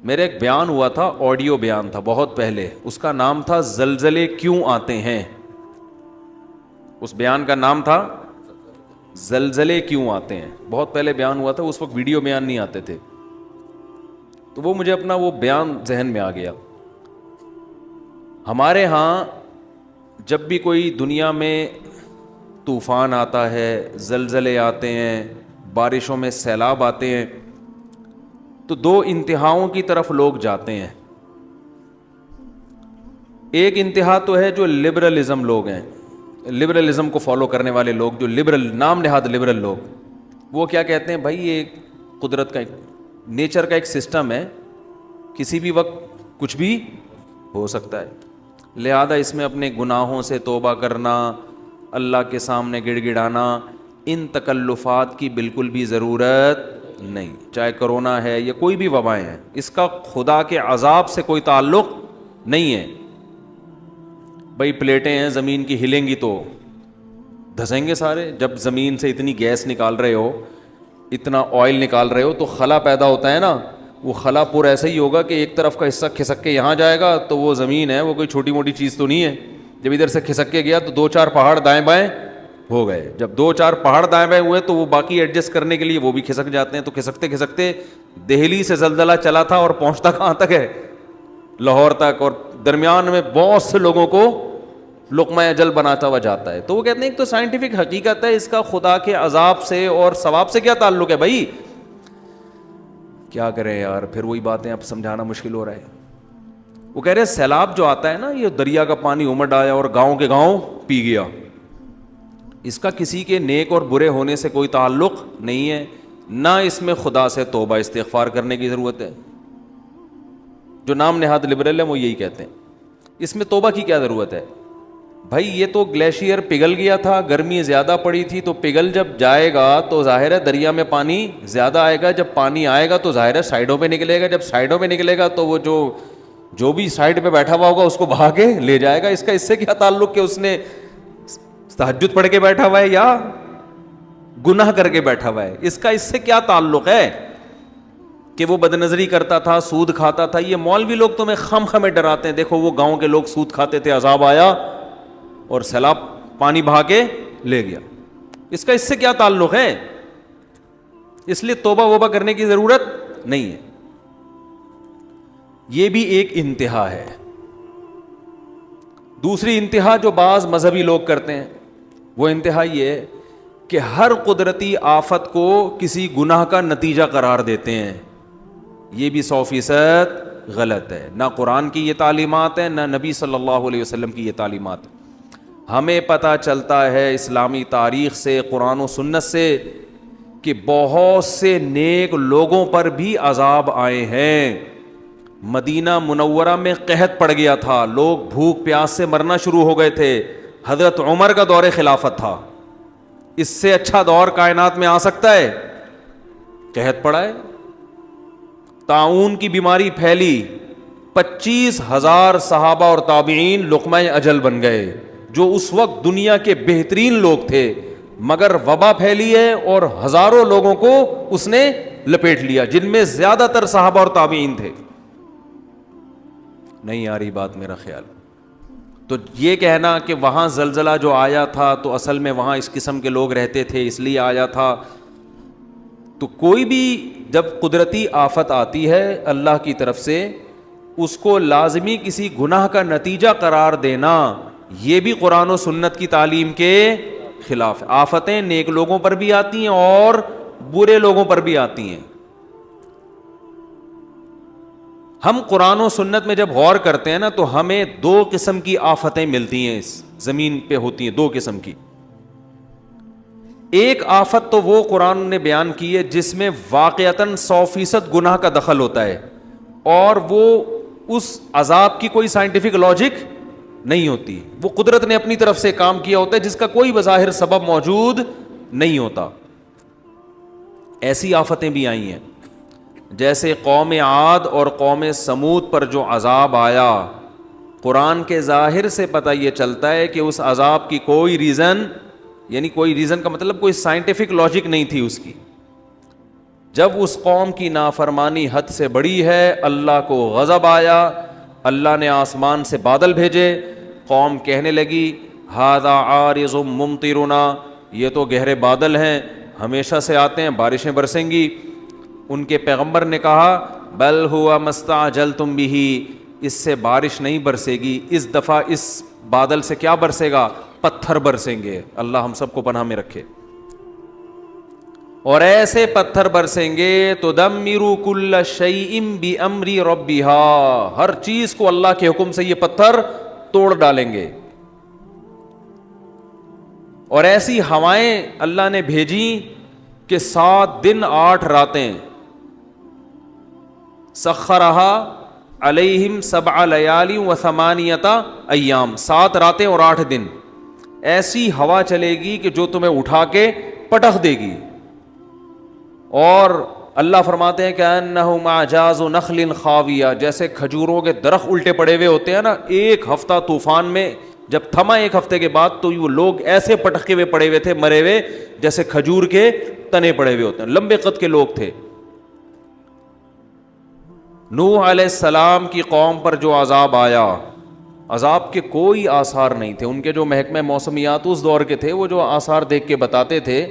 میرے ایک بیان ہوا تھا, آڈیو بیان تھا بہت پہلے, اس کا نام تھا زلزلے کیوں آتے ہیں. اس بیان کا نام تھا زلزلے کیوں آتے ہیں. بہت پہلے بیان ہوا تھا, اس وقت ویڈیو بیان نہیں آتے تھے, تو وہ مجھے اپنا وہ بیان ذہن میں آ گیا. ہمارے ہاں جب بھی کوئی دنیا میں طوفان آتا ہے, زلزلے آتے ہیں, بارشوں میں سیلاب آتے ہیں, تو دو انتہاؤں کی طرف لوگ جاتے ہیں. ایک انتہا تو ہے جو لبرلزم لوگ ہیں, لبرلزم کو فالو کرنے والے لوگ, جو لبرل نام نہاد لبرل لوگ, وہ کیا کہتے ہیں بھائی یہ قدرت کا نیچر کا ایک سسٹم ہے, کسی بھی وقت کچھ بھی ہو سکتا ہے, لہذا اس میں اپنے گناہوں سے توبہ کرنا, اللہ کے سامنے گڑ گڑانا, ان تکلفات کی بالکل بھی ضرورت نہیں. چاہے کرونا ہے یا کوئی بھی وبائیں ہیں, اس کا خدا کے عذاب سے کوئی تعلق نہیں ہے. بھائی پلیٹیں ہیں زمین کی, ہلیں گی تو دھسیں گے سارے. جب زمین سے اتنی گیس نکال رہے ہو, اتنا آئل نکال رہے ہو, تو خلا پیدا ہوتا ہے نا, وہ خلا پورا ایسا ہی ہوگا کہ ایک طرف کا حصہ کھسک کے یہاں جائے گا, تو وہ زمین ہے وہ کوئی چھوٹی موٹی چیز تو نہیں ہے. جب ادھر سے کھسک کے گیا تو 2-4 پہاڑ دائیں بائیں ہو گئے. جب 2-4 پہاڑ دائیں بائیں ہوئے تو وہ باقی ایڈجسٹ کرنے کے لیے وہ بھی کھسک جاتے ہیں. تو کھسکتے کھسکتے دہلی سے زلزلہ چلا تھا اور پہنچتا کہاں تک ہے, لاہور تک, اور درمیان میں بہت سے لوگوں کو لقمہ اجل بناتا ہوا جاتا ہے. تو وہ کہتے ہیں ایک تو سائنٹیفک حقیقت ہے, اس کا خدا کے عذاب سے اور ثواب سے کیا تعلق ہے بھائی. کیا کریں یار, پھر وہی باتیں اب سمجھانا مشکل ہو رہا ہے. وہ کہہ رہے ہیں سیلاب جو آتا ہے نا, یہ دریا کا پانی امڑ آیا اور گاؤں کے گاؤں پی گیا, اس کا کسی کے نیک اور برے ہونے سے کوئی تعلق نہیں ہے, نہ اس میں خدا سے توبہ استغفار کرنے کی ضرورت ہے. جو نام نہاد لبرل ہے وہ یہی کہتے ہیں اس میں توبہ کی کیا ضرورت ہے. بھائی یہ تو گلیشیئر پگھل گیا تھا, گرمی زیادہ پڑی تھی, تو پگھل جب جائے گا تو ظاہر ہے دریا میں پانی زیادہ آئے گا. جب پانی آئے گا تو ظاہر ہے سائڈوں پہ نکلے گا, جب سائڈوں پہ نکلے گا تو وہ جو بھی سائڈ پہ بیٹھا ہوا ہوگا اس کو بہا کے لے جائے گا. اس سے کیا تعلق کہ اس نے تہجد پڑھ کے بیٹھا ہوا ہے یا گناہ کر کے بیٹھا ہوا ہے, اس کا اس سے کیا تعلق ہے کہ وہ بد نظری کرتا تھا, سود کھاتا تھا. یہ مولوی لوگ تمہیں خم میں ڈراتے ہیں, دیکھو وہ گاؤں کے لوگ سود کھاتے تھے, عذاب آیا اور سیلاب پانی بہا کے لے گیا. اس کا اس سے کیا تعلق ہے. اس لیے توبہ وبہ کرنے کی ضرورت نہیں ہے. یہ بھی ایک انتہا ہے. دوسری انتہا جو بعض مذہبی لوگ کرتے ہیں, وہ انتہا یہ ہے کہ ہر قدرتی آفت کو کسی گناہ کا نتیجہ قرار دیتے ہیں. یہ بھی 100% غلط ہے. نہ قرآن کی یہ تعلیمات ہے, نہ نبی صلی اللہ علیہ وسلم کی یہ تعلیمات ہے. ہمیں پتہ چلتا ہے اسلامی تاریخ سے, قرآن و سنت سے, کہ بہت سے نیک لوگوں پر بھی عذاب آئے ہیں. مدینہ منورہ میں قحط پڑ گیا تھا, لوگ بھوک پیاس سے مرنا شروع ہو گئے تھے. حضرت عمر کا دور خلافت تھا. اس سے اچھا دور کائنات میں آ سکتا ہے؟ قحط پڑا ہے, طاعون کی بیماری پھیلی, 25,000 صحابہ اور تابعین لقمہ اجل بن گئے, جو اس وقت دنیا کے بہترین لوگ تھے, مگر وبا پھیلی ہے اور ہزاروں لوگوں کو اس نے لپیٹ لیا, جن میں زیادہ تر صحابہ اور تابعین تھے. نہیں آ رہی بات میرا خیال. تو یہ کہنا کہ وہاں زلزلہ جو آیا تھا تو اصل میں وہاں اس قسم کے لوگ رہتے تھے اس لیے آیا تھا, تو کوئی بھی جب قدرتی آفت آتی ہے اللہ کی طرف سے, اس کو لازمی کسی گناہ کا نتیجہ قرار دینا, یہ بھی قرآن و سنت کی تعلیم کے خلاف ہے. آفتیں نیک لوگوں پر بھی آتی ہیں اور برے لوگوں پر بھی آتی ہیں. ہم قرآن و سنت میں جب غور کرتے ہیں نا, تو ہمیں 2 قسم کی آفتیں ملتی ہیں, اس زمین پہ ہوتی ہیں 2 قسم کی. ایک آفت تو وہ قرآن نے بیان کی ہے جس میں واقعتاً 100% گناہ کا دخل ہوتا ہے, اور وہ اس عذاب کی کوئی سائنٹیفک لاجک نہیں ہوتی, وہ قدرت نے اپنی طرف سے کام کیا ہوتا ہے جس کا کوئی بظاہر سبب موجود نہیں ہوتا. ایسی آفتیں بھی آئی ہیں, جیسے قوم عاد اور قوم سمود پر جو عذاب آیا, قرآن کے ظاہر سے پتہ یہ چلتا ہے کہ اس عذاب کی کوئی ریزن, یعنی کوئی ریزن کا مطلب کوئی سائنٹیفک لاجک نہیں تھی اس کی. جب اس قوم کی نافرمانی حد سے بڑی ہے اللہ کو غضب آیا, اللہ نے آسمان سے بادل بھیجے, قوم کہنے لگی ھذا عارض ممطرنا, یہ تو گہرے بادل ہیں, ہمیشہ سے آتے ہیں, بارشیں برسیں گی. ان کے پیغمبر نے کہا بل ہوا مستعجلتم بہ, اس سے بارش نہیں برسے گی, اس دفعہ اس بادل سے کیا برسے گا, پتھر برسیں گے. اللہ ہم سب کو پناہ میں رکھے. اور ایسے پتھر برسیں گے تدمر کل شیء بامر ربها, ہر چیز کو اللہ کے حکم سے یہ پتھر توڑ ڈالیں گے. اور ایسی ہوائیں اللہ نے بھیجی کہ 7 دن 8 راتیں, سخرہا علیہم 7 لیال و 8 ایام, 7 راتیں اور 8 دن ایسی ہوا چلے گی کہ جو تمہیں اٹھا کے پٹخ دے گی. اور اللہ فرماتے ہیں کہ انہم اعجاز نخل خاویہ, جیسے کھجوروں کے درخت الٹے پڑے ہوئے ہوتے ہیں نا, ایک ہفتہ طوفان میں جب تھما, ایک ہفتے کے بعد تو وہ لوگ ایسے پٹکے ہوئے پڑے ہوئے تھے, مرے ہوئے, جیسے کھجور کے تنے پڑے ہوئے ہوتے ہیں. لمبے قد کے لوگ تھے. نوح علیہ السلام کی قوم پر جو عذاب آیا, عذاب کے کوئی آثار نہیں تھے. ان کے جو محکمہ موسمیات اس دور کے تھے, وہ جو آثار دیکھ کے بتاتے تھے,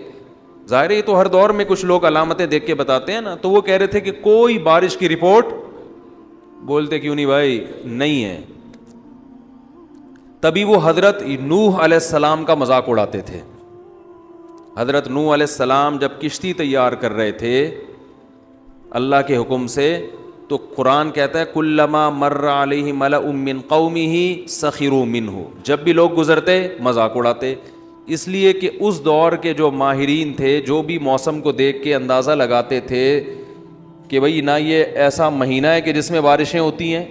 ظاہر ہے تو ہر دور میں کچھ لوگ علامتیں دیکھ کے بتاتے ہیں نا, تو وہ کہہ رہے تھے کہ کوئی بارش کی رپورٹ, بولتے کیوں نہیں بھائی, نہیں ہے. تبھی وہ حضرت نوح علیہ السلام کا مذاق اڑاتے تھے. حضرت نوح علیہ السلام جب کشتی تیار کر رہے تھے اللہ کے حکم سے, تو قرآن کہتا ہے کلما مر علیہ ملأ من قومہ سخروا منہ, جب بھی لوگ گزرتے مذاق اڑاتے. اس لیے کہ اس دور کے جو ماہرین تھے, جو بھی موسم کو دیکھ کے اندازہ لگاتے تھے کہ بھئی نہ یہ ایسا مہینہ ہے کہ جس میں بارشیں ہوتی ہیں,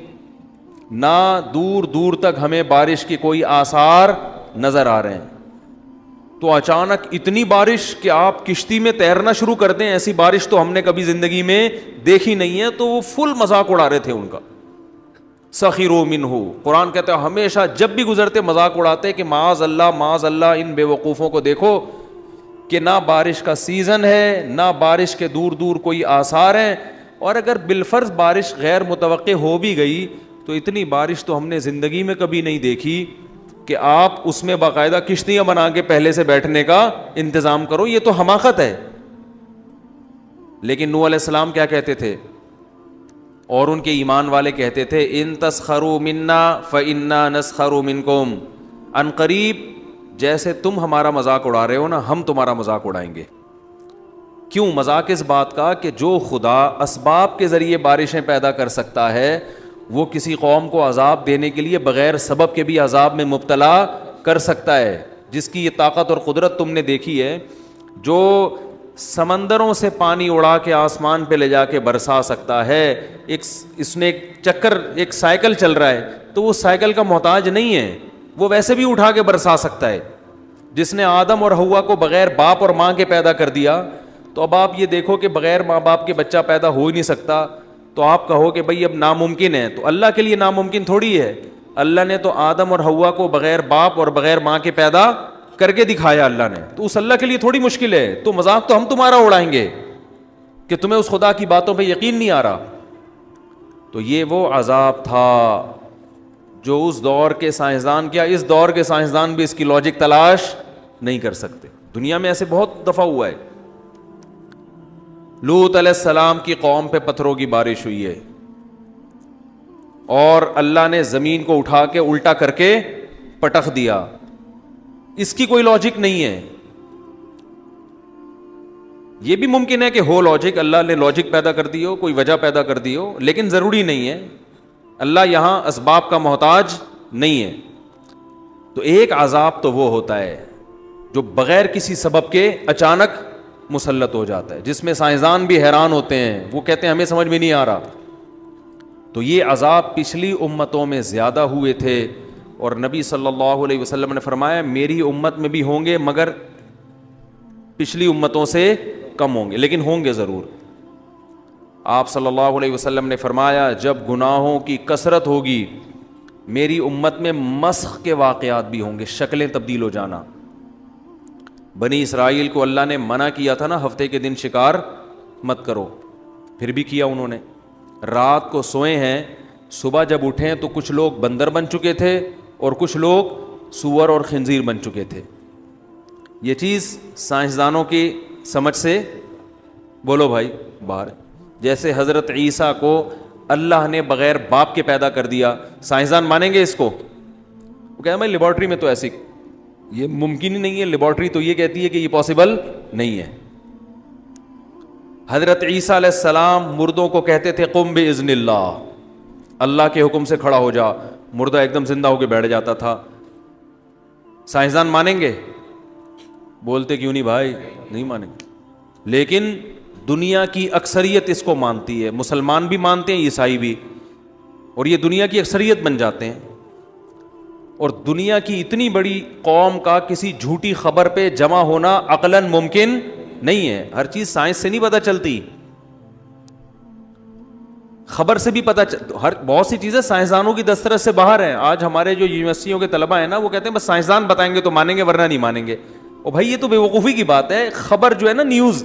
نہ دور دور تک ہمیں بارش کی کوئی آثار نظر آ رہے ہیں, تو اچانک اتنی بارش کہ آپ کشتی میں تیرنا شروع کر دیں, ایسی بارش تو ہم نے کبھی زندگی میں دیکھی نہیں ہے. تو وہ فل مذاق اڑا رہے تھے ان کا. سخروا منہ, قرآن کہتا ہے ہمیشہ جب بھی گزرتے مذاق اڑاتے کہ معاذ اللہ ان بے وقوفوں کو دیکھو کہ نہ بارش کا سیزن ہے, نہ بارش کے دور دور کوئی آثار ہیں. اور اگر بالفرض بارش غیر متوقع ہو بھی گئی تو اتنی بارش تو ہم نے زندگی میں کبھی نہیں دیکھی کہ آپ اس میں باقاعدہ کشتیاں بنا کے پہلے سے بیٹھنے کا انتظام کرو, یہ تو حماقت ہے. لیکن نوح علیہ السلام کیا کہتے تھے, اور ان کے ایمان والے کہتے تھے ان تسخروا منا فانا نسخر منکم, ان قریب جیسے تم ہمارا مذاق اڑا رہے ہو نا, ہم تمہارا مذاق اڑائیں گے. کیوں مذاق اس بات کا کہ جو خدا اسباب کے ذریعے بارشیں پیدا کر سکتا ہے, وہ کسی قوم کو عذاب دینے کے لیے بغیر سبب کے بھی عذاب میں مبتلا کر سکتا ہے. جس کی یہ طاقت اور قدرت تم نے دیکھی ہے, جو سمندروں سے پانی اڑا کے آسمان پہ لے جا کے برسا سکتا ہے. اس نے ایک چکر, ایک سائیکل چل رہا ہے, تو وہ سائیکل کا محتاج نہیں ہے, وہ ویسے بھی اٹھا کے برسا سکتا ہے. جس نے آدم اور حوا کو بغیر باپ اور ماں کے پیدا کر دیا, تو اب آپ یہ دیکھو کہ بغیر ماں باپ کے بچہ پیدا ہو ہی نہیں سکتا. تو آپ کہو کہ بھئی اب ناممکن ہے, تو اللہ کے لیے ناممکن تھوڑی ہے. اللہ نے تو آدم اور حوا کو بغیر باپ اور بغیر ماں کے پیدا کر کے دکھایا اللہ نے, تو اس اللہ کے لیے تھوڑی مشکل ہے. تو مذاق تو ہم تمہارا اڑائیں گے کہ تمہیں اس خدا کی باتوں پہ یقین نہیں آ رہا. تو یہ وہ عذاب تھا جو اس دور کے سائنسدان, کیا اس دور کے سائنسدان بھی اس کی لاجک تلاش نہیں کر سکتے. دنیا میں ایسے بہت دفعہ ہوا ہے. لوط علیہ السلام کی قوم پہ پتھروں کی بارش ہوئی ہے, اور اللہ نے زمین کو اٹھا کے الٹا کر کے پٹخ دیا. اس کی کوئی لاجک نہیں ہے. یہ بھی ممکن ہے کہ ہو لاجک, اللہ نے لاجک پیدا کر دی ہو, کوئی وجہ پیدا کر دی ہو, لیکن ضروری نہیں ہے. اللہ یہاں اسباب کا محتاج نہیں ہے. تو ایک عذاب تو وہ ہوتا ہے جو بغیر کسی سبب کے اچانک مسلط ہو جاتا ہے, جس میں سائنسدان بھی حیران ہوتے ہیں, وہ کہتے ہیں ہمیں سمجھ میں نہیں آ رہا. تو یہ عذاب پچھلی امتوں میں زیادہ ہوئے تھے, اور نبی صلی اللہ علیہ وسلم نے فرمایا میری امت میں بھی ہوں گے مگر پچھلی امتوں سے کم ہوں گے, لیکن ہوں گے ضرور. آپ صلی اللہ علیہ وسلم نے فرمایا جب گناہوں کی کثرت ہوگی میری امت میں مسخ کے واقعات بھی ہوں گے, شکلیں تبدیل ہو جانا. بنی اسرائیل کو اللہ نے منع کیا تھا نا ہفتے کے دن شکار مت کرو، پھر بھی کیا انہوں نے. رات کو سوئے ہیں، صبح جب اٹھیں تو کچھ لوگ بندر بن چکے تھے اور کچھ لوگ سور اور خنزیر بن چکے تھے. یہ چیز سائنسدانوں کی سمجھ سے بولو بھائی باہر. جیسے حضرت عیسیٰ کو اللہ نے بغیر باپ کے پیدا کر دیا، سائنسدان مانیں گے اس کو؟ وہ کہتے ہیں بھائی لیبارٹری میں تو ایسی یہ ممکن ہی نہیں ہے، لیبارٹری تو یہ کہتی ہے کہ یہ پاسبل نہیں ہے. حضرت عیسیٰ علیہ السلام مردوں کو کہتے تھے قم باذن اللہ، اللہ کے حکم سے کھڑا ہو جا، مردہ ایک دم زندہ ہو کے بیٹھ جاتا تھا. سائنسدان مانیں گے؟ بولتے کیوں نہیں بھائی؟ نہیں مانیں گے. لیکن دنیا کی اکثریت اس کو مانتی ہے، مسلمان بھی مانتے ہیں، عیسائی بھی، اور یہ دنیا کی اکثریت بن جاتے ہیں. اور دنیا کی اتنی بڑی قوم کا کسی جھوٹی خبر پہ جمع ہونا عقلاً ممکن نہیں ہے. ہر چیز سائنس سے نہیں پتہ چلتی، خبر سے بھی بہت سی چیزیں سائنسدانوں کی دسترس سے باہر ہیں. آج ہمارے جو یونیورسٹیوں کے طلبہ ہیں نا، وہ کہتے ہیں بس سائنسدان بتائیں گے تو مانیں گے ورنہ نہیں مانیں گے. اور بھائی یہ تو بے وقوفی کی بات ہے. خبر جو ہے نا نیوز،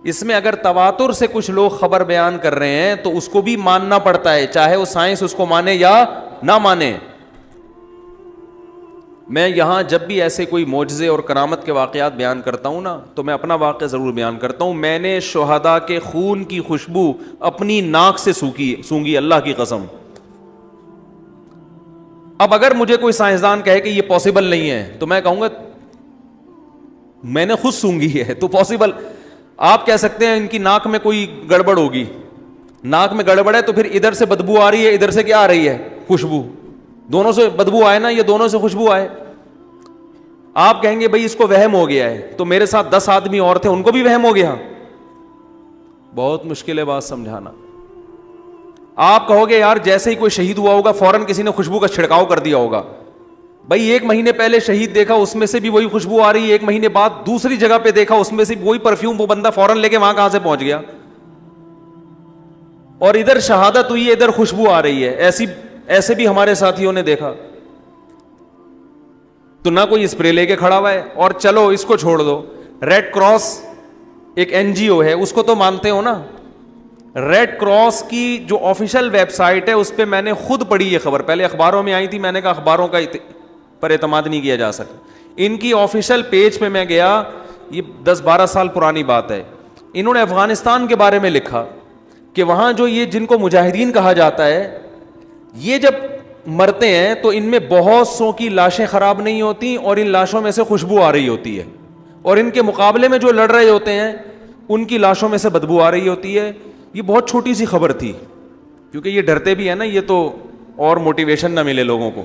اس میں اگر تواتر سے کچھ لوگ خبر بیان کر رہے ہیں تو اس کو بھی ماننا پڑتا ہے، چاہے وہ سائنس اس کو مانے یا نہ مانے. میں یہاں جب بھی ایسے کوئی معجزے اور کرامت کے واقعات بیان کرتا ہوں نا، تو میں اپنا واقعہ ضرور بیان کرتا ہوں. میں نے شہداء کے خون کی خوشبو اپنی ناک سے سونگھی، اللہ کی قسم. اب اگر مجھے کوئی سائنسدان کہے کہ یہ پاسبل نہیں ہے تو میں کہوں گا میں نے خود سونگھی ہے تو پاسبل. آپ کہہ سکتے ہیں ان کی ناک میں کوئی گڑبڑ ہوگی، ناک میں گڑبڑ ہے تو پھر ادھر سے بدبو آ رہی ہے، ادھر سے کیا آ رہی ہے؟ خوشبو. دونوں سے بدبو آئے نا، یہ دونوں سے خوشبو آئے. آپ کہیں گے بھائی اس کو وہم ہو گیا ہے، تو میرے ساتھ 10 آدمی اور تھے، ان کو بھی وہم ہو گیا. بہت مشکل ہے بات سمجھانا. آپ کہو گے یار جیسے ہی کوئی شہید ہوا ہوگا فوراً کسی نے خوشبو کا چھڑکاؤ کر دیا ہوگا. بھائی 1 مہینے پہلے شہید دیکھا، اس میں سے بھی وہی خوشبو آ رہی ہے. 1 مہینے بعد دوسری جگہ پہ دیکھا، اس میں سے وہی پرفیوم، وہ بندہ فوراً لے کے وہاں کہاں سے پہنچ گیا؟ اور ادھر شہادت ہوئی ہے، ادھر خوشبو آ رہی ہے. ایسے بھی ہمارے ساتھیوں نے دیکھا. تو نہ کوئی اسپرے لے کے کھڑا ہوا ہے. اور چلو اس کو چھوڑ دو، ریڈ کراس ایک NGO ہے، اس کو تو مانتے ہو نا. ریڈ کراس کی جو آفیشیل ویب سائٹ ہے اس پہ میں نے خود پڑھی یہ خبر، پہلے اخباروں میں آئی تھی، میں نے کہا اخباروں کا پر اعتماد نہیں کیا جا سکتا. ان کی آفیشیل پیج پہ میں گیا، یہ 10-12 سال پرانی بات ہے. انہوں نے افغانستان کے بارے میں لکھا کہ وہاں جو یہ جن کو مجاہدین کہا جاتا ہے، یہ جب مرتے ہیں تو ان میں بہت سو کی لاشیں خراب نہیں ہوتی اور ان لاشوں میں سے خوشبو آ رہی ہوتی ہے، اور ان کے مقابلے میں جو لڑ رہے ہوتے ہیں ان کی لاشوں میں سے بدبو آ رہی ہوتی ہے. یہ بہت چھوٹی سی خبر تھی، کیونکہ یہ ڈرتے بھی ہیں نا، یہ تو اور موٹیویشن نہ ملے لوگوں کو.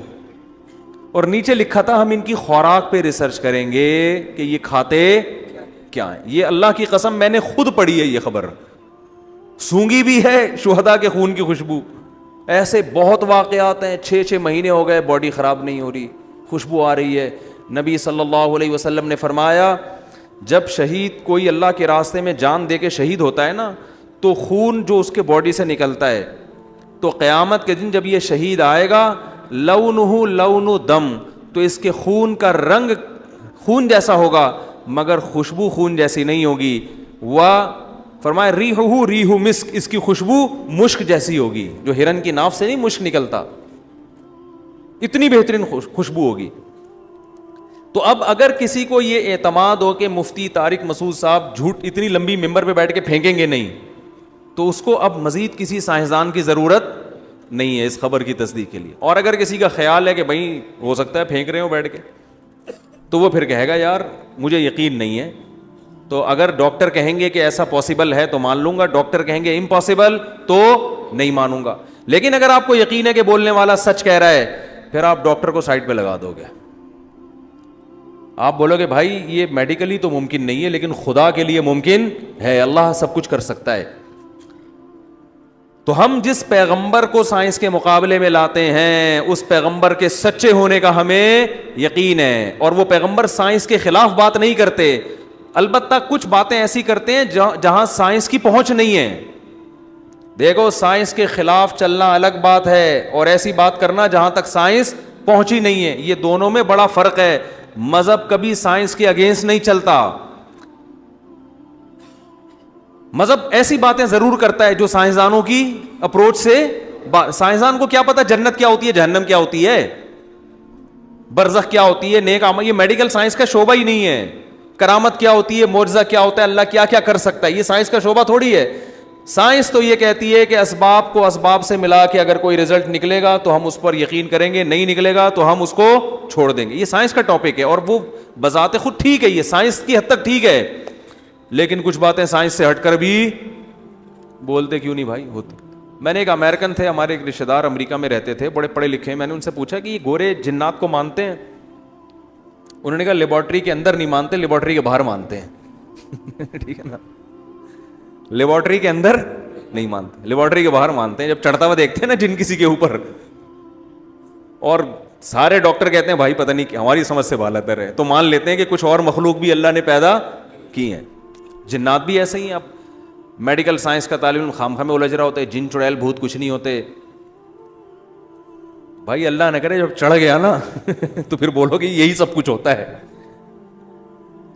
اور نیچے لکھا تھا ہم ان کی خوراک پہ ریسرچ کریں گے کہ یہ کھاتے کیا ہیں. یہ اللہ کی قسم میں نے خود پڑھی ہے یہ خبر، سونگی بھی ہے شہداء کے خون کی خوشبو. ایسے بہت واقعات ہیں. 6 مہینے ہو گئے باڈی خراب نہیں ہو رہی، خوشبو آ رہی ہے. نبی صلی اللہ علیہ وسلم نے فرمایا جب شہید کوئی اللہ کے راستے میں جان دے کے شہید ہوتا ہے نا، تو خون جو اس کے باڈی سے نکلتا ہے، تو قیامت کے دن جب یہ شہید آئے گا، لونہ لون دم، تو اس کے خون کا رنگ خون جیسا ہوگا مگر خوشبو خون جیسی نہیں ہوگی. فرمایا ریحہ ریح مسک، اس کی خوشبو مشک جیسی ہوگی، جو ہرن کی ناف سے نہیں مشک نکلتا، اتنی بہترین خوشبو ہوگی. تو اب اگر کسی کو یہ اعتماد ہو کہ مفتی طارق مسعود صاحب جھوٹ اتنی لمبی ممبر پہ بیٹھ کے پھینکیں گے نہیں، تو اس کو اب مزید کسی سائنسدان کی ضرورت نہیں ہے اس خبر کی تصدیق کے لیے. اور اگر کسی کا خیال ہے کہ بھائی ہو سکتا ہے پھینک رہے ہو بیٹھ کے، تو وہ پھر کہے گا یار مجھے یقین نہیں ہے. تو اگر ڈاکٹر کہیں گے کہ ایسا پاسبل ہے تو مان لوں گا، ڈاکٹر کہیں گے امپاسبل تو نہیں مانوں گا. لیکن اگر آپ کو یقین ہے کہ بولنے والا سچ کہہ رہا ہے، پھر آپ ڈاکٹر کو سائڈ پہ لگا دو گے. آپ بولو گے بھائی یہ میڈیکلی تو ممکن نہیں ہے لیکن خدا کے لیے ممکن ہے، اللہ سب کچھ کر سکتا ہے. تو ہم جس پیغمبر کو سائنس کے مقابلے میں لاتے ہیں اس پیغمبر کے سچے ہونے کا ہمیں یقین ہے، اور وہ پیغمبر سائنس کے خلاف بات نہیں کرتے. البتہ کچھ باتیں ایسی کرتے ہیں جہاں سائنس کی پہنچ نہیں ہے. دیکھو سائنس کے خلاف چلنا الگ بات ہے اور ایسی بات کرنا جہاں تک سائنس پہنچی نہیں ہے، یہ دونوں میں بڑا فرق ہے. مذہب کبھی سائنس کے اگینسٹ نہیں چلتا. مذہب ایسی باتیں ضرور کرتا ہے جو سائنسدانوں کی اپروچ سے، سائنسدان کو کیا پتا جنت کیا ہوتی ہے، جہنم کیا ہوتی ہے، برزخ کیا ہوتی ہے، نیک عمل، یہ میڈیکل سائنس کا شعبہ ہی نہیں ہے. کرامت کیا ہوتی ہے، معجزہ کیا ہوتا ہے، اللہ کیا کیا کر سکتا ہے، یہ سائنس کا شعبہ تھوڑی ہے. سائنس تو یہ کہتی ہے کہ اسباب کو اسباب سے ملا کے اگر کوئی رزلٹ نکلے گا تو ہم اس پر یقین کریں گے، نہیں نکلے گا تو ہم اس کو چھوڑ دیں گے. یہ سائنس کا ٹاپک ہے اور وہ بذات خود ٹھیک ہے، یہ سائنس کی حد تک ٹھیک ہے، لیکن کچھ باتیں سائنس سے ہٹ کر بھی بولتے کیوں نہیں بھائی ہوتی. میں نے ایک امریکن تھے، ہمارے ایک رشتہ دار امریکہ میں رہتے تھے، بڑے پڑھے لکھے ہیں. میں نے ان سے پوچھا کہ یہ گورے جنات کو مانتے ہیں؟ انہوں نے کہا لیبارٹری کے اندر نہیں مانتے، لیبارٹری کے باہر مانتے ہیں. ٹھیک ہے نا، لیبارٹری کے اندر نہیں مانتے، لیبارٹری کے باہر مانتے ہیں. جب چڑھتا ہوا دیکھتے ہیں نا جن کسی کے اوپر، اور سارے ڈاکٹر کہتے ہیں بھائی پتہ نہیں ہماری سمجھ سے بالاتر ہے، تو مان لیتے ہیں کہ کچھ اور مخلوق بھی اللہ نے پیدا کی ہیں. جنات بھی ایسے ہی ہیں. اب میڈیکل سائنس کا طالب علم خام خواہ میں الجھ رہا ہوتا ہے، جن چڑیل بھوت کچھ نہیں ہوتے. بھائی اللہ نہ کرے جب چڑھ گیا نا تو پھر بولو کہ یہی سب کچھ ہوتا ہے.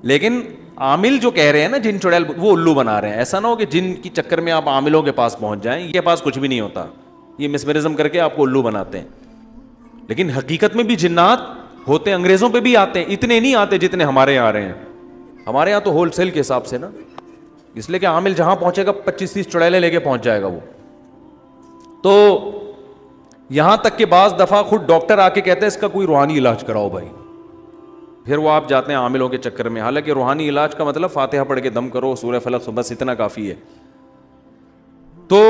لیکن عامل جو کہہ رہے ہیں نا جن چڑیل، وہ الو بنا رہے ہیں. ایسا نہ ہو کہ جن کی چکر میں آپ عاملوں کے پاس پہنچ جائیں، یہ کے پاس کچھ بھی نہیں ہوتا، یہ مسمرزم کر کے آپ کو الو بناتے ہیں. لیکن حقیقت میں بھی جنات ہوتے ہیں، انگریزوں پہ بھی آتے ہیں، اتنے نہیں آتے جتنے ہمارے یہاں آ رہے ہیں. ہمارے یہاں تو ہول سیل کے حساب سے نا، اس لیے کہ عامل جہاں پہنچے گا 25-30 چڑیلیں لے کے پہنچ جائے گا وہ. تو یہاں تک کہ بعض دفعہ خود ڈاکٹر آ کے کہتے ہیں اس کا کوئی روحانی علاج کراؤ بھائی، پھر وہ آپ جاتے ہیں عاملوں کے چکر میں. حالانکہ روحانی علاج کا مطلب فاتحہ پڑھ کے دم کرو، سورہ فلق، بس اتنا کافی ہے. تو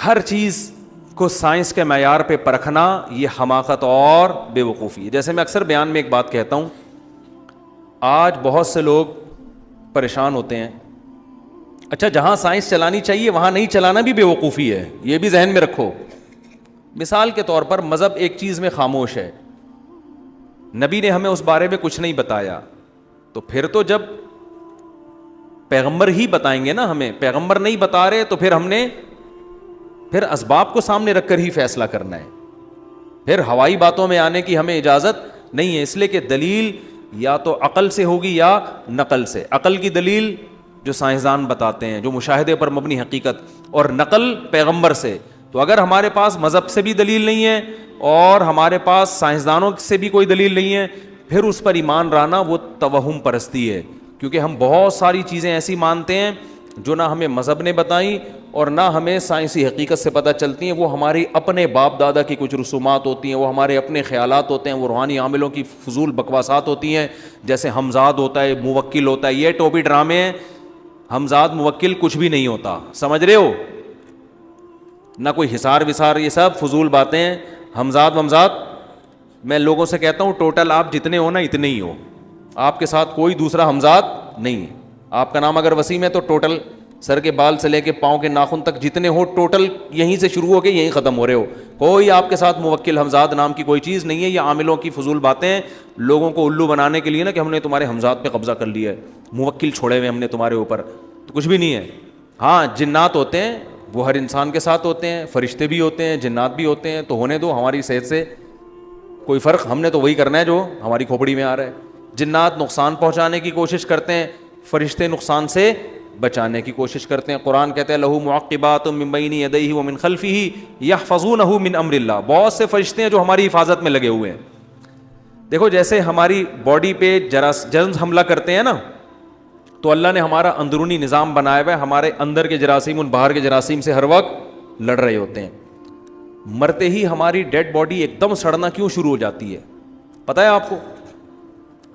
ہر چیز کو سائنس کے معیار پہ پرکھنا یہ حماقت اور بے وقوفی ہے. جیسے میں اکثر بیان میں ایک بات کہتا ہوں، آج بہت سے لوگ پریشان ہوتے ہیں. اچھا جہاں سائنس چلانی چاہیے وہاں نہیں چلانا بھی بے وقوفی ہے، یہ بھی ذہن میں رکھو. مثال کے طور پر مذہب ایک چیز میں خاموش ہے، نبی نے ہمیں اس بارے میں کچھ نہیں بتایا، تو پھر تو جب پیغمبر ہی بتائیں گے نا ہمیں، پیغمبر نہیں بتا رہے تو پھر ہم نے پھر اسباب کو سامنے رکھ کر ہی فیصلہ کرنا ہے. پھر ہوائی باتوں میں آنے کی ہمیں اجازت نہیں ہے، اس لیے کہ دلیل یا تو عقل سے ہوگی یا نقل سے. عقل کی دلیل جو سائنسدان بتاتے ہیں، جو مشاہدے پر مبنی حقیقت، اور نقل پیغمبر سے. تو اگر ہمارے پاس مذہب سے بھی دلیل نہیں ہے اور ہمارے پاس سائنسدانوں سے بھی کوئی دلیل نہیں ہے، پھر اس پر ایمان لانا وہ توہم پرستی ہے. کیونکہ ہم بہت ساری چیزیں ایسی مانتے ہیں جو نہ ہمیں مذہب نے بتائیں اور نہ ہمیں سائنسی حقیقت سے پتہ چلتی ہیں. وہ ہماری اپنے باپ دادا کی کچھ رسومات ہوتی ہیں، وہ ہمارے اپنے خیالات ہوتے ہیں، وہ روحانی عاملوں کی فضول بکواسات ہوتی ہیں. جیسے ہمزاد ہوتا ہے، موکل ہوتا ہے، یہ ٹوپی ڈرامے ہیں. ہمزاد موکل کچھ بھی نہیں ہوتا، سمجھ رہے ہو؟ نہ کوئی حسار وسار، یہ سب فضول باتیں ہیں. ہمزاد ومزاد میں لوگوں سے کہتا ہوں ٹوٹل آپ جتنے ہو نا اتنے ہی ہو، آپ کے ساتھ کوئی دوسرا ہمزاد نہیں ہے. آپ کا نام اگر وسیم ہے تو ٹوٹل سر کے بال سے لے کے پاؤں کے ناخن تک جتنے ہو ٹوٹل یہیں سے شروع ہو کے یہیں ختم ہو رہے ہو. کوئی آپ کے ساتھ موکل ہمزاد نام کی کوئی چیز نہیں ہے. یہ عاملوں کی فضول باتیں ہیں لوگوں کو الو بنانے کے لیے نا، کہ ہم نے تمہارے ہمزاد پہ قبضہ کر لیا ہے، موکل چھوڑے ہوئے ہم نے تمہارے اوپر. تو کچھ بھی نہیں ہے. ہاں جنات ہوتے ہیں، وہ ہر انسان کے ساتھ ہوتے ہیں، فرشتے بھی ہوتے ہیں، جنات بھی ہوتے ہیں. تو ہونے دو، ہماری صحت سے کوئی فرق، ہم نے تو وہی کرنا ہے جو ہماری کھوپڑی میں آ رہا ہے. جنات نقصان پہنچانے کی کوشش کرتے ہیں، فرشتے نقصان سے بچانے کی کوشش کرتے ہیں. قرآن کہتے ہیں لہو معقبات من بین یدیہ ومن خلفہ یحفظونہ من امر اللہ. بہت سے فرشتے ہیں جو ہماری حفاظت میں لگے ہوئے ہیں. دیکھو جیسے ہماری باڈی پہ جرمز حملہ کرتے ہیں نا، تو اللہ نے ہمارا اندرونی نظام بنایا ہوا ہے. ہمارے اندر کے جراثیم ان باہر کے جراثیم سے ہر وقت لڑ رہے ہوتے ہیں. مرتے ہی ہماری ڈیڈ باڈی ایک دم سڑنا کیوں شروع ہو جاتی ہے پتہ ہے آپ کو؟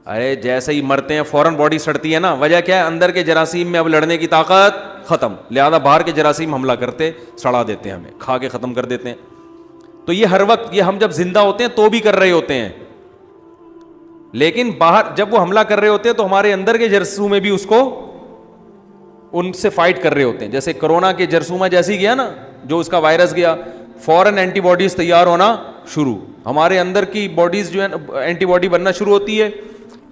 ارے جیسے ہی مرتے ہیں فوراً باڈی سڑتی ہے نا. وجہ کیا ہے؟ اندر کے جراثیم میں اب لڑنے کی طاقت ختم، لہذا باہر کے جراثیم حملہ کرتے سڑا دیتے ہیں، ہمیں کھا کے ختم کر دیتے ہیں. تو یہ ہر وقت، یہ ہم جب زندہ ہوتے ہیں تو بھی کر رہے ہوتے ہیں، لیکن باہر جب وہ حملہ کر رہے ہوتے ہیں تو ہمارے اندر کے جراثیم میں بھی اس کو ان سے فائٹ کر رہے ہوتے ہیں. جیسے کرونا کے جرثومہ جیسی گیا نا، جو اس کا وائرس گیا، فوراً اینٹی باڈیز تیار ہونا شروع. ہمارے اندر کی باڈیز جو ہے اینٹی باڈی بننا شروع ہوتی ہے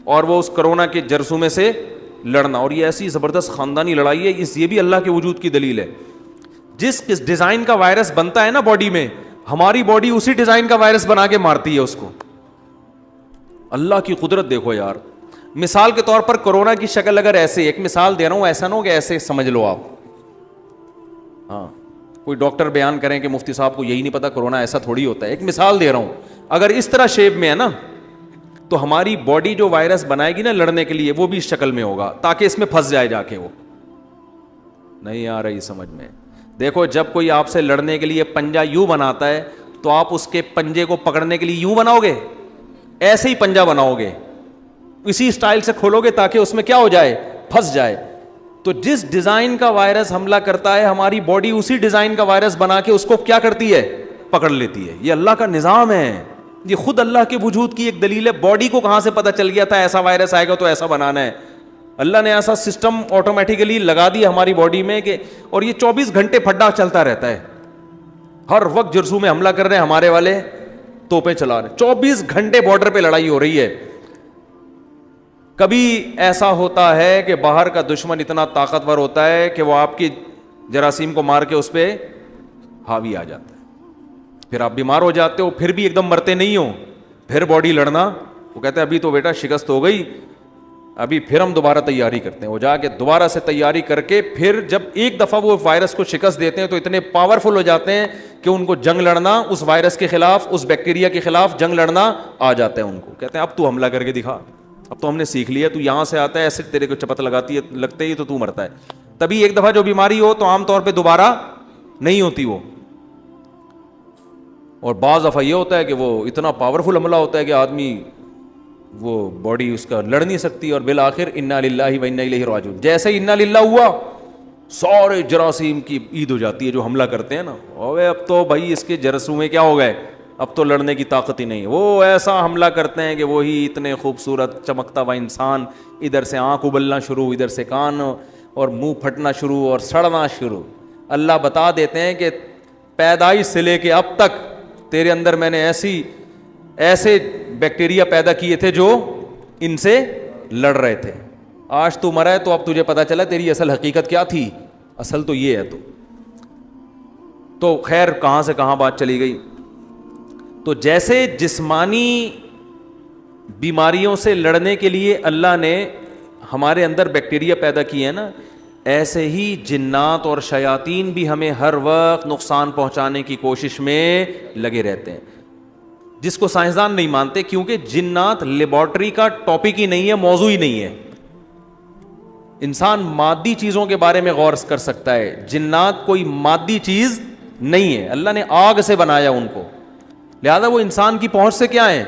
اور وہ اس کرونا کے جرثومے سے لڑنا. اور یہ ایسی زبردست خاندانی لڑائی ہے، یہ بھی اللہ کے وجود کی دلیل ہے. جس ڈیزائن کا وائرس بنتا ہے نا باڈی میں، ہماری باڈی اسی ڈیزائن کا وائرس بنا کے مارتی ہے اس کو. اللہ کی قدرت دیکھو یار. مثال کے طور پر کورونا کی شکل اگر ایسے، ایک مثال دے رہا ہوں، ایسا نہ ہو کہ ایسے سمجھ لو آپ. ہاں کوئی ڈاکٹر بیان کریں کہ مفتی صاحب کو یہی نہیں پتا کورونا ایسا تھوڑی ہوتا ہے. ایک مثال دے رہا ہوں. اگر اس طرح شیپ میں ہے نا تو ہماری باڈی جو وائرس بنائے گی نا لڑنے کے لیے وہ بھی اس شکل میں ہوگا تاکہ اس میں پھنس جائے جا کے. وہ نہیں آ رہی سمجھ میں. دیکھو جب کوئی آپ سے لڑنے کے لیے پنجہ یوں بناتا ہے تو آپ اس کے پنجے کو پکڑنے کے لیے یوں بناؤ گے؟ ایسے ہی پنجہ بناؤ گے, اسی اسٹائل سے کھولو گے تاکہ اس میں کیا ہو جائے, پھنس جائے. تو جس ڈیزائن کا وائرس حملہ کرتا ہے ہماری باڈی اسی ڈیزائن کا وائرس بنا کے اس کو کیا کرتی ہے, پکڑ لیتی ہے. یہ اللہ کا نظام ہے, یہ خود اللہ کے وجود کی ایک دلیل ہے. باڈی کو کہاں سے پتہ چل گیا تھا ایسا وائرس آئے گا تو ایسا بنانا ہے؟ اللہ نے ایسا سسٹم آٹومیٹیکلی لگا دیا ہماری باڈی میں کہ, اور یہ 24 گھنٹے پھڈا چلتا رہتا ہے. ہر وقت جرسوں میں حملہ کر رہے ہیں ہمارے والے, توپیں چلا رہے ہیں, 24 گھنٹے بارڈر پہ لڑائی ہو رہی ہے. کبھی ایسا ہوتا ہے کہ باہر کا دشمن اتنا طاقتور ہوتا ہے کہ وہ آپ کی جراثیم کو مار کے اس پہ حاوی آ جاتا ہے, پھر آپ بیمار ہو جاتے ہو, پھر بھی ایک دم مرتے نہیں ہو, پھر باڈی لڑنا. وہ کہتے ہیں ابھی تو بیٹا شکست ہو گئی, ابھی پھر ہم دوبارہ تیاری کرتے ہیں. وہ جا کے دوبارہ سے تیاری کر کے پھر جب ایک دفعہ وہ وائرس کو شکست دیتے ہیں تو اتنے پاورفل ہو جاتے ہیں کہ ان کو جنگ لڑنا اس وائرس کے خلاف, اس بیکٹیریا کے خلاف جنگ لڑنا آ جاتا ہے ان کو. کہتے ہیں اب تو حملہ کر کے دکھا, اب تو ہم نے سیکھ لیا, تو یہاں سے آتا ہے ایسے تیرے کو چپت لگاتی ہے, لگتے ہی تو مرتا ہے. تبھی ایک دفعہ جو بیماری ہو تو عام طور پہ دوبارہ نہیں ہوتی وہ. اور بعض دفعہ یہ ہوتا ہے کہ وہ اتنا پاورفل حملہ ہوتا ہے کہ آدمی وہ باڈی اس کا لڑ نہیں سکتی, اور بالآخر انا للہ و انا الیہ راجعون. جیسے ہی انا للہ ہوا سارے جراثیم کی عید ہو جاتی ہے جو حملہ کرتے ہیں نا, اوے اب تو بھائی اس کے جرثومے میں کیا ہو گئے, اب تو لڑنے کی طاقت ہی نہیں. وہ ایسا حملہ کرتے ہیں کہ وہی اتنے خوبصورت چمکتا ہوا انسان, ادھر سے آنکھ ابلنا شروع, ادھر سے کان اور منہ پھٹنا شروع اور سڑنا شروع. اللہ بتا دیتے ہیں کہ پیدائش سے لے کے اب تک تیرے اندر میں نے ایسے بیکٹیریا پیدا کیے تھے جو ان سے لڑ رہے تھے. آج تو مرا ہے تو اب تجھے پتا چلا تیری اصل حقیقت کیا تھی, اصل تو یہ ہے. تو خیر کہاں سے کہاں بات چلی گئی. تو جیسے جسمانی بیماریوں سے لڑنے کے لیے اللہ نے ہمارے اندر بیکٹیریا پیدا کیے ہیں نا, ایسے ہی جنات اور شیاطین بھی ہمیں ہر وقت نقصان پہنچانے کی کوشش میں لگے رہتے ہیں, جس کو سائنسدان نہیں مانتے, کیونکہ جنات لیبارٹری کا ٹاپک ہی نہیں ہے, موضوع ہی نہیں ہے. انسان مادی چیزوں کے بارے میں غور کر سکتا ہے, جنات کوئی مادی چیز نہیں ہے. اللہ نے آگ سے بنایا ان کو, لہذا وہ انسان کی پہنچ سے کیا ہیں,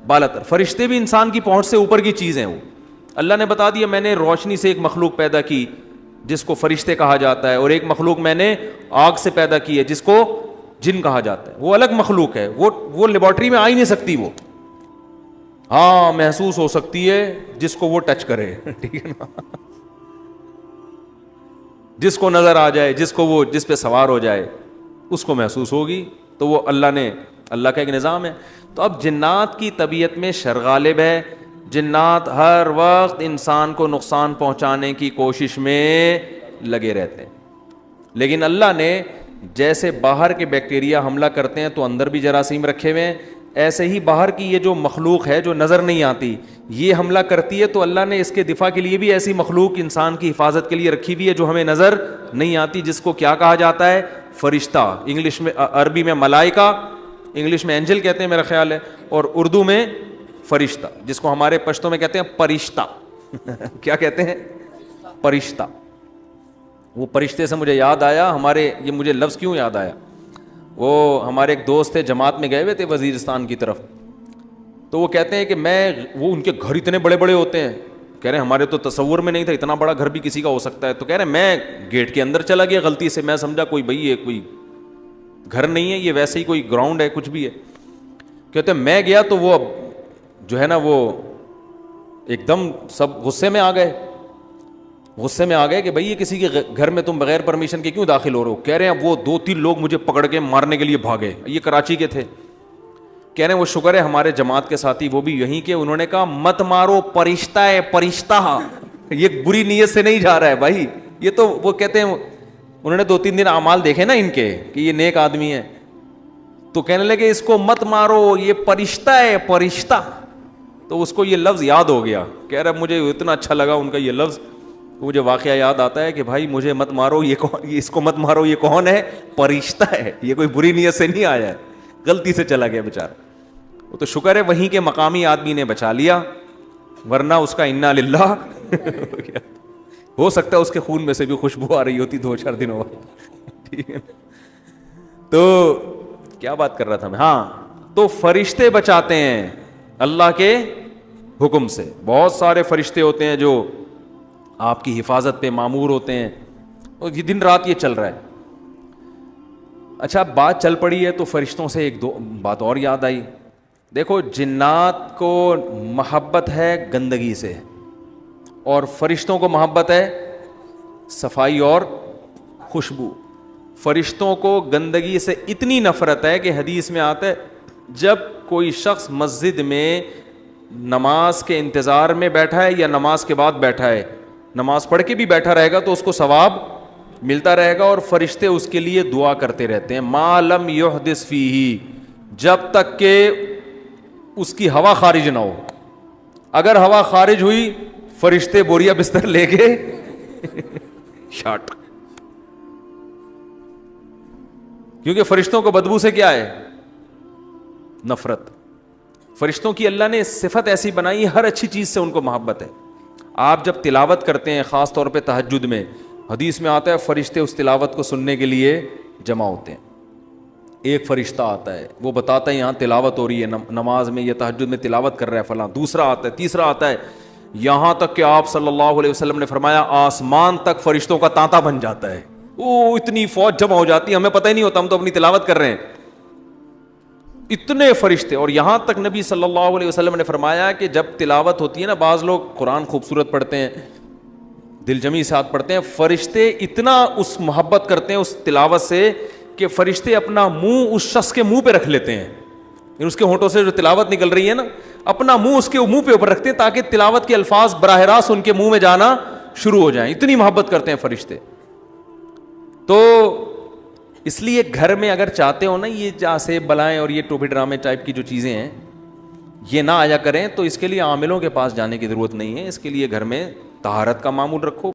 بالاتر. فرشتے بھی انسان کی پہنچ سے اوپر کی چیز ہیں. وہ اللہ نے بتا دیا میں نے روشنی سے ایک مخلوق پیدا کی جس کو فرشتے کہا جاتا ہے, اور ایک مخلوق میں نے آگ سے پیدا کی ہے جس کو جن کہا جاتا ہے. وہ الگ مخلوق ہے, وہ لیبارٹری میں آ ہی نہیں سکتی. وہ ہاں محسوس ہو سکتی ہے جس کو وہ ٹچ کرے, ٹھیک ہے نا, جس کو نظر آ جائے, جس پہ سوار ہو جائے اس کو محسوس ہوگی. تو وہ اللہ کا ایک نظام ہے. تو اب جنات کی طبیعت میں شر غالب ہے, جنات ہر وقت انسان کو نقصان پہنچانے کی کوشش میں لگے رہتے ہیں. لیکن اللہ نے جیسے باہر کے بیکٹیریا حملہ کرتے ہیں تو اندر بھی جراثیم رکھے ہوئے ہیں, ایسے ہی باہر کی یہ جو مخلوق ہے جو نظر نہیں آتی یہ حملہ کرتی ہے, تو اللہ نے اس کے دفاع کے لیے بھی ایسی مخلوق انسان کی حفاظت کے لیے رکھی ہوئی ہے جو ہمیں نظر نہیں آتی, جس کو کیا کہا جاتا ہے, فرشتہ. انگلش میں, عربی میں ملائکہ, انگلش میں اینجل کہتے ہیں میرا خیال ہے, اور اردو میں فرشتہ, جس کو ہمارے پشتوں میں کہتے ہیں پرشتہ. کیا کہتے ہیں, پرشتہ. وہ پرشتے سے مجھے یاد آیا, یہ مجھے لفظ کیوں یاد آیا, وہ ہمارے ایک دوست تھے جماعت میں گئے ہوئے تھے وزیرستان کی طرف, تو وہ کہتے ہیں کہ وہ ان کے گھر اتنے بڑے بڑے ہوتے ہیں, کہہ رہے ہیں ہمارے تو تصور میں نہیں تھا اتنا بڑا گھر بھی کسی کا ہو سکتا ہے. تو کہہ رہے ہیں میں گیٹ کے اندر چلا گیا غلطی سے, میں سمجھا کوئی بھائی ہے, کوئی گھر نہیں ہے, یہ ویسے ہی کوئی گراؤنڈ ہے, کچھ بھی ہے. کہتے ہیں میں گیا تو وہ جو ہے نا وہ ایک دم سب غصے میں آ گئے کہ بھائی یہ کسی کے گھر میں تم بغیر پرمیشن کے کیوں داخل ہو رہے ہو. کہہ رہے ہیں وہ 2-3 لوگ مجھے پکڑ کے مارنے کے لیے بھاگے, یہ کراچی کے تھے. کہہ رہے ہیں وہ شکر ہے ہمارے جماعت کے ساتھی وہ بھی یہیں کے, انہوں نے کہا مت مارو, پرشتہ ہے پرشتہ, یہ بری نیت سے نہیں جا رہا ہے بھائی, یہ تو وہ کہتے ہیں انہوں نے 2-3 دن اعمال دیکھے نا ان کے کہ یہ نیک آدمی ہے, تو کہنے لگے اس کو مت مارو, یہ پرشتہ ہے پرشتہ. تو اس کو یہ لفظ یاد ہو گیا، کہہ رہا مجھے اتنا اچھا لگا ان کا یہ لفظ، مجھے واقعہ یاد آتا ہے کہ بھائی مجھے مت مارو، یہ کون، اس کو مت مارو، یہ کون ہے؟ فرشتہ ہے، یہ کوئی بری نیت سے نہیں آیا ہے، غلطی سے چلا گیا بیچارہ. وہ تو شکر ہے وہیں کے مقامی آدمی نے بچا لیا، ورنہ اس کا انا للہ ہو سکتا ہے اس کے خون میں سے بھی خوشبو آ رہی ہوتی 2-4 دنوں بعد. ٹھیک ہے، تو کیا بات کر رہا تھا میں؟ ہاں، تو فرشتے بچاتے ہیں اللہ کے حکم سے. بہت سارے فرشتے ہوتے ہیں جو آپ کی حفاظت پہ مامور ہوتے ہیں، اور یہ دن رات یہ چل رہا ہے. اچھا بات چل پڑی ہے تو فرشتوں سے ایک دو بات اور یاد آئی. دیکھو جنات کو محبت ہے گندگی سے، اور فرشتوں کو محبت ہے صفائی اور خوشبو. فرشتوں کو گندگی سے اتنی نفرت ہے کہ حدیث میں آتا ہے جب کوئی شخص مسجد میں نماز کے انتظار میں بیٹھا ہے یا نماز کے بعد بیٹھا ہے، نماز پڑھ کے بھی بیٹھا رہے گا تو اس کو ثواب ملتا رہے گا، اور فرشتے اس کے لیے دعا کرتے رہتے ہیں ما لم یحدث فیہ، جب تک کہ اس کی ہوا خارج نہ ہو. اگر ہوا خارج ہوئی فرشتے بوریا بستر لے کے شاٹ. کیونکہ فرشتوں کو بدبو سے کیا ہے؟ نفرت. فرشتوں کی اللہ نے صفت ایسی بنائی، ہر اچھی چیز سے ان کو محبت ہے. آپ جب تلاوت کرتے ہیں خاص طور پہ تہجد میں، حدیث میں آتا ہے فرشتے اس تلاوت کو سننے کے لیے جمع ہوتے ہیں. ایک فرشتہ آتا ہے وہ بتاتا ہے یہاں تلاوت ہو رہی ہے، نماز میں یا تہجد میں تلاوت کر رہا ہے فلاں. دوسرا آتا ہے، تیسرا آتا ہے، یہاں تک کہ آپ صلی اللہ علیہ وسلم نے فرمایا آسمان تک فرشتوں کا تانتا بن جاتا ہے. وہ اتنی فوج جمع ہو جاتی ہے، ہمیں پتہ ہی نہیں ہوتا، ہم تو اپنی تلاوت کر رہے ہیں. اتنے فرشتے. اور یہاں تک نبی صلی اللہ علیہ وسلم نے فرمایا کہ جب تلاوت ہوتی ہے نا، بعض لوگ قرآن خوبصورت پڑھتے ہیں، دل جمی ساتھ پڑھتے ہیں، فرشتے اتنا اس محبت کرتے ہیں اس تلاوت سے کہ فرشتے اپنا منہ اس شخص کے منہ پہ رکھ لیتے ہیں. اس کے ہونٹوں سے جو تلاوت نکل رہی ہے نا، اپنا منہ اس کے منہ پہ اوپر رکھتے ہیں تاکہ تلاوت کے الفاظ براہ راست ان کے منہ میں جانا شروع ہو جائیں. اتنی محبت کرتے ہیں فرشتے. تو اس لیے گھر میں اگر چاہتے ہو نا یہ جہاں سے بلائیں اور یہ ٹوپی ڈرامے ٹائپ کی جو چیزیں ہیں یہ نہ آیا کریں، تو اس کے لیے عاملوں کے پاس جانے کی ضرورت نہیں ہے. اس کے لیے گھر میں طہارت کا معمول رکھو.